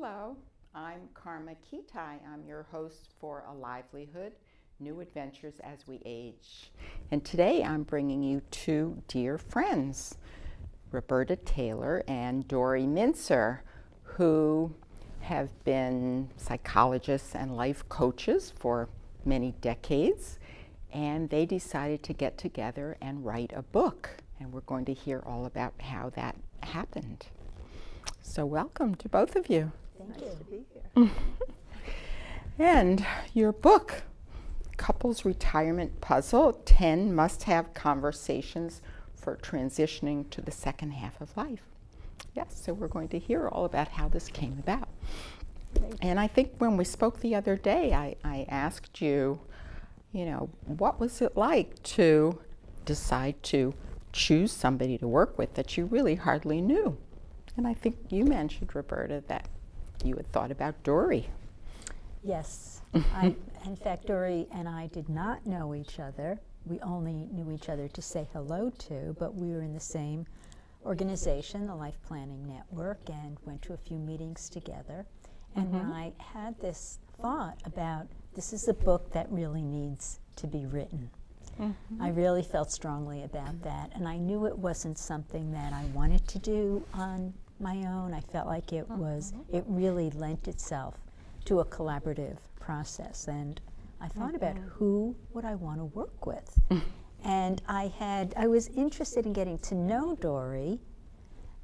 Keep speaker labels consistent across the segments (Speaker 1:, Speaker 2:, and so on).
Speaker 1: Hello, I'm Karma Kitaj. I'm your host for A Livelihood, New Adventures as We Age. And today I'm bringing you two dear friends, Roberta Taylor and Dori Mintzer, who have been psychologists and life coaches for many decades. And they decided to get together and write a book. And we're going to hear all about how that happened. So welcome to both of you.
Speaker 2: Thank
Speaker 3: Nice
Speaker 2: you.
Speaker 3: to be here.
Speaker 1: And your book, Couples Retirement Puzzle, 10 Must-Have Conversations for Transitioning to the Second Half of Life. Yes, so we're going to hear all about how this came about. And I think when we spoke the other day, I asked you, what was it like to decide to choose somebody to work with that you really hardly knew? And I think you mentioned, Roberta, that you had thought about Dori.
Speaker 2: Yes. In fact, Dori and I did not know each other. We only knew each other to say hello to, but we were in the same organization, the Life Planning Network, and went to a few meetings together. And when I had this thought about, this is a book that really needs to be written. I really felt strongly about that, and I knew it wasn't something that I wanted to do on my own. I felt like it really lent itself to a collaborative process, and I thought about who would I want to work with. And I was interested in getting to know Dori.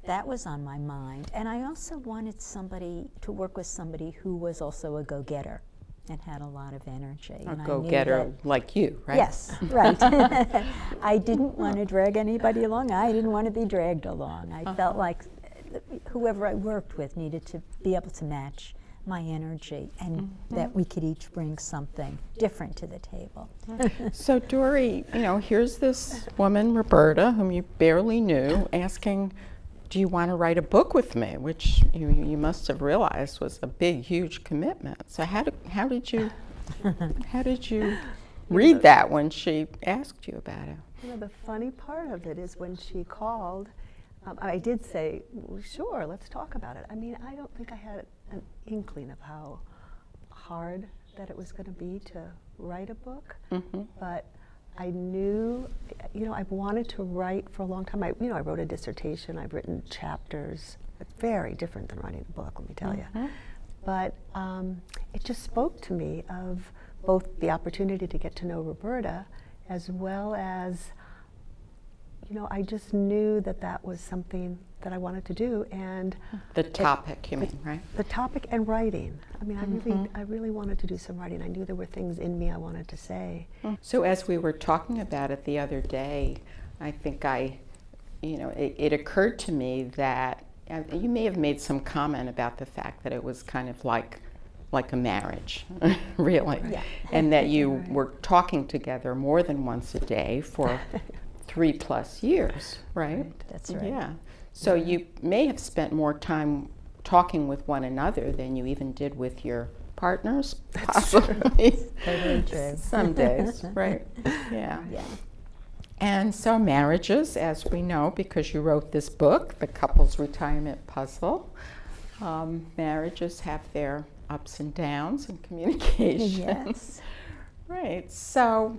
Speaker 2: That was on my mind, and I also wanted somebody to work with somebody who was also a go-getter and had a lot of energy.
Speaker 1: A go-getter like you, right?
Speaker 2: Yes, right. I didn't want to drag anybody along. I didn't want to be dragged along. I felt like whoever I worked with needed to be able to match my energy, and that we could each bring something different to the table.
Speaker 1: So Dori, here's this woman, Roberta, whom you barely knew, asking, do you want to write a book with me? Which you must have realized was a big, huge commitment. So how did you read that when she asked you about it?
Speaker 3: The funny part of it is when she called, I did say, well, sure, let's talk about it. I mean, I don't think I had an inkling of how hard that it was going to be to write a book, but I knew, I've wanted to write for a long time. I wrote a dissertation. I've written chapters. It's very different than writing a book, let me tell you. But it just spoke to me of both the opportunity to get to know Roberta, as well as, I just knew that that was something that I wanted to do. And
Speaker 1: the topic, you mean, right?
Speaker 3: The topic and writing. I mean, I really wanted to do some writing. I knew there were things in me I wanted to say.
Speaker 1: So as we were talking about it the other day, I think it occurred to me that you may have made some comment about the fact that it was kind of like a marriage, really, and that you were talking together more than once a day for 3+ years, right?
Speaker 2: That's right.
Speaker 1: Yeah. So you may have spent more time talking with one another than you even did with your partners, possibly.
Speaker 2: Totally true.
Speaker 1: Some days, right? Yeah. And so marriages, as we know, because you wrote this book, The Couples Retirement Puzzle, marriages have their ups and downs in communication.
Speaker 2: Yes.
Speaker 1: Right. So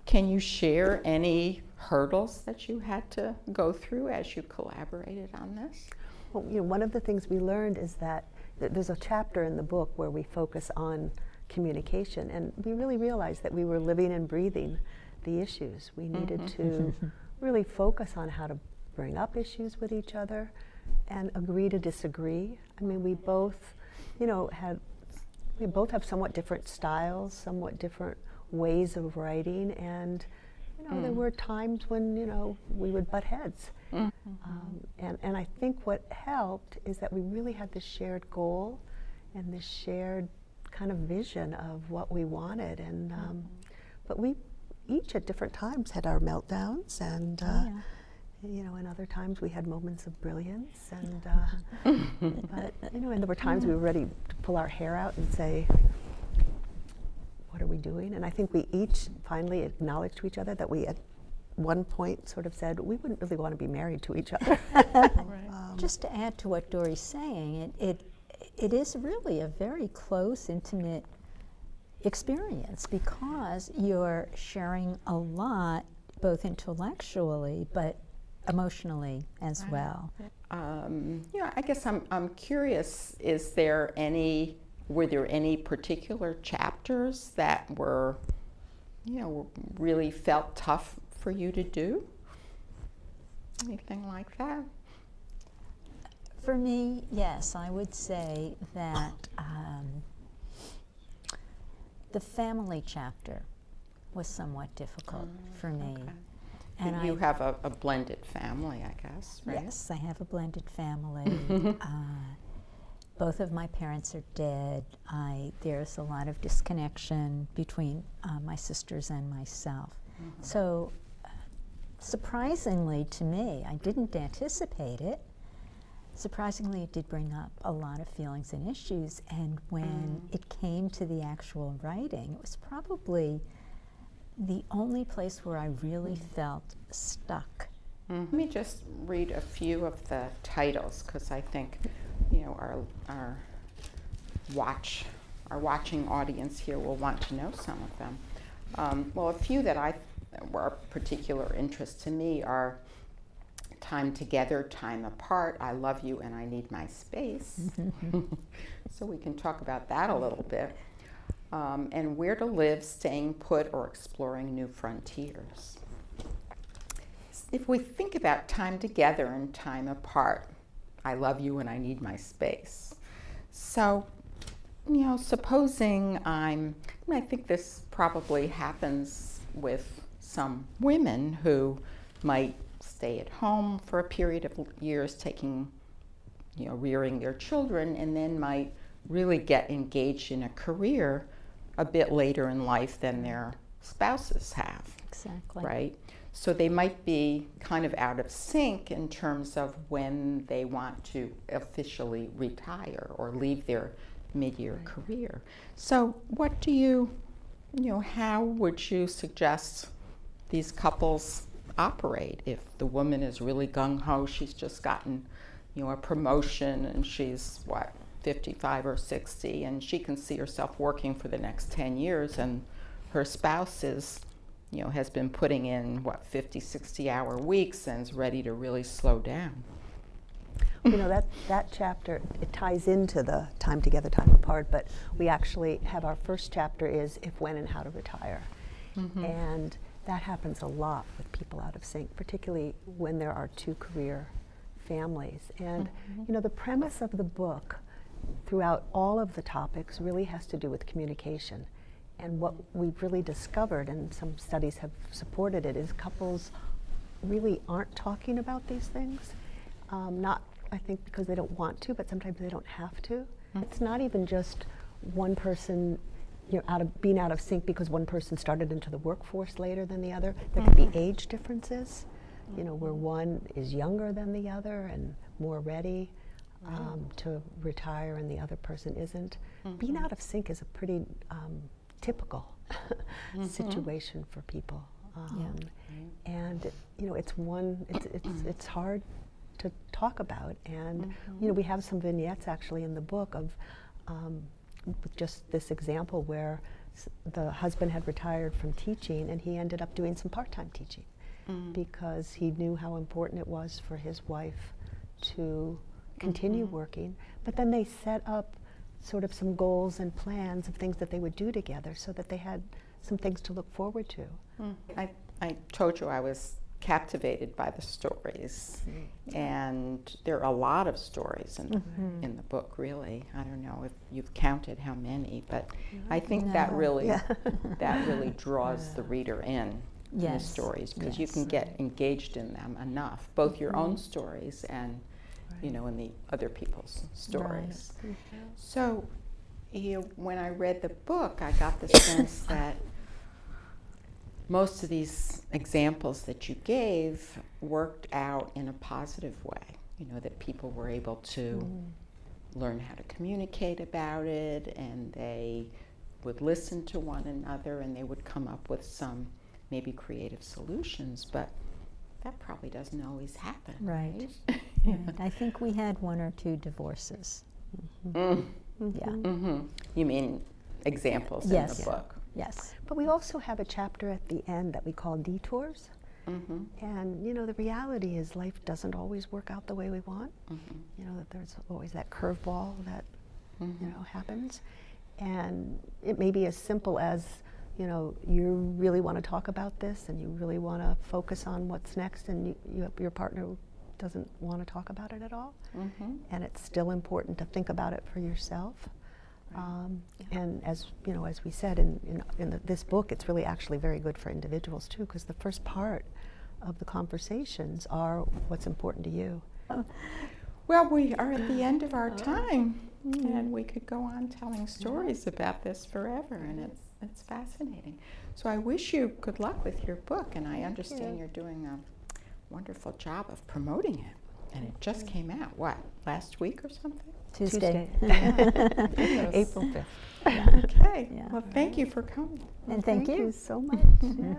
Speaker 1: can you share any hurdles that you had to go through as you collaborated on this?
Speaker 3: Well, one of the things we learned is that there's a chapter in the book where we focus on communication, and we really realized that we were living and breathing the issues. We needed to really focus on how to bring up issues with each other and agree to disagree. I mean, we both, have somewhat different styles, somewhat different ways of writing, and there were times when, we would butt heads. And I think what helped is that we really had this shared goal and this shared kind of vision of what we wanted. And but we each at different times had our meltdowns, and and other times we had moments of brilliance. And but and there were times we were ready to pull our hair out and say, what are we doing? And I think we each finally acknowledged to each other that we at one point sort of said we wouldn't really want to be married to each other.
Speaker 2: Just to add to what Dori's saying, it is really a very close, intimate experience because you're sharing a lot, both intellectually but emotionally as well.
Speaker 1: I guess I'm curious, were there any particular chapters that were, really felt tough for you to do? Anything like that?
Speaker 2: For me, yes, I would say that the family chapter was somewhat difficult for me.
Speaker 1: Okay.
Speaker 2: And
Speaker 1: you have a blended family, I guess, right?
Speaker 2: Yes, I have a blended family. Both of my parents are dead. There's a lot of disconnection between my sisters and myself. So surprisingly to me, I didn't anticipate it. Surprisingly, it did bring up a lot of feelings and issues, and when it came to the actual writing, it was probably the only place where I really felt stuck.
Speaker 1: Let me just read a few of the titles, because I think, our watching audience here will want to know some of them. Well, a few that were of particular interest to me are Time Together, Time Apart, I Love You and I Need My Space. So we can talk about that a little bit. And Where to Live, Staying Put, or Exploring New Frontiers. If we think about time together and time apart, I love you and I need my space. So, supposing I think this probably happens with some women who might stay at home for a period of years, rearing their children, and then might really get engaged in a career a bit later in life than their spouses have.
Speaker 2: Exactly.
Speaker 1: Right? So they might be kind of out of sync in terms of when they want to officially retire or leave their mid-year career. So what do how would you suggest these couples operate if the woman is really gung-ho, she's just gotten, a promotion and she's 55 or 60, and she can see herself working for the next 10 years, and her spouse is, has been putting in 50, 60-hour weeks and is ready to really slow down.
Speaker 3: That chapter, it ties into the Time Together, Time Apart, but we actually have our first chapter is If, When, and How to Retire. And that happens a lot with people out of sync, particularly when there are two career families. And the premise of the book throughout all of the topics really has to do with communication. And what we've really discovered, and some studies have supported it, is couples really aren't talking about these things. Not, I think, because they don't want to, but sometimes they don't have to. It's not even just one person being out of sync because one person started into the workforce later than the other. There could be age differences, where one is younger than the other and more ready to retire and the other person isn't. Being out of sync is a pretty typical situation for people. And it's hard to talk about. And we have some vignettes actually in the book of with just this example where the husband had retired from teaching and he ended up doing some part-time teaching because he knew how important it was for his wife to continue working. But then they set up sort of some goals and plans of things that they would do together so that they had some things to look forward to.
Speaker 1: I told you I was captivated by the stories, and there are a lot of stories in the book, really. I don't know if you've counted how many, but I think that really draws the reader in the stories, because you can get engaged in them enough, both your own stories and in the other people's stories. So when I read the book, I got the sense that most of these examples that you gave worked out in a positive way, that people were able to learn how to communicate about it, and they would listen to one another, and they would come up with some maybe creative solutions, but that probably doesn't always happen.
Speaker 2: Right. I think we had one or two divorces. Yeah.
Speaker 1: You mean examples in
Speaker 2: Yes.
Speaker 1: the book?
Speaker 2: Yes.
Speaker 3: But we also have a chapter at the end that we call detours. And you know, the reality is life doesn't always work out the way we want. You know, that there's always that curveball that you know happens, and it may be as simple as, you know, you really want to talk about this and you really want to focus on what's next, and your partner doesn't want to talk about it at all, and it's still important to think about it for yourself. And as you know, as we said in this book, it's really actually very good for individuals too, because the first part of the conversations are what's important to you.
Speaker 1: Well, we are at the end of our time, and we could go on telling stories about this forever, and it's fascinating. So I wish you good luck with your book, and I understand you're doing a wonderful job of promoting it. And it just came out, what, last week or something?
Speaker 2: Tuesday.
Speaker 3: April 5th.
Speaker 1: Okay.
Speaker 2: Yeah.
Speaker 1: Well, thank you for coming.
Speaker 2: And thank you.
Speaker 3: so much. Yeah.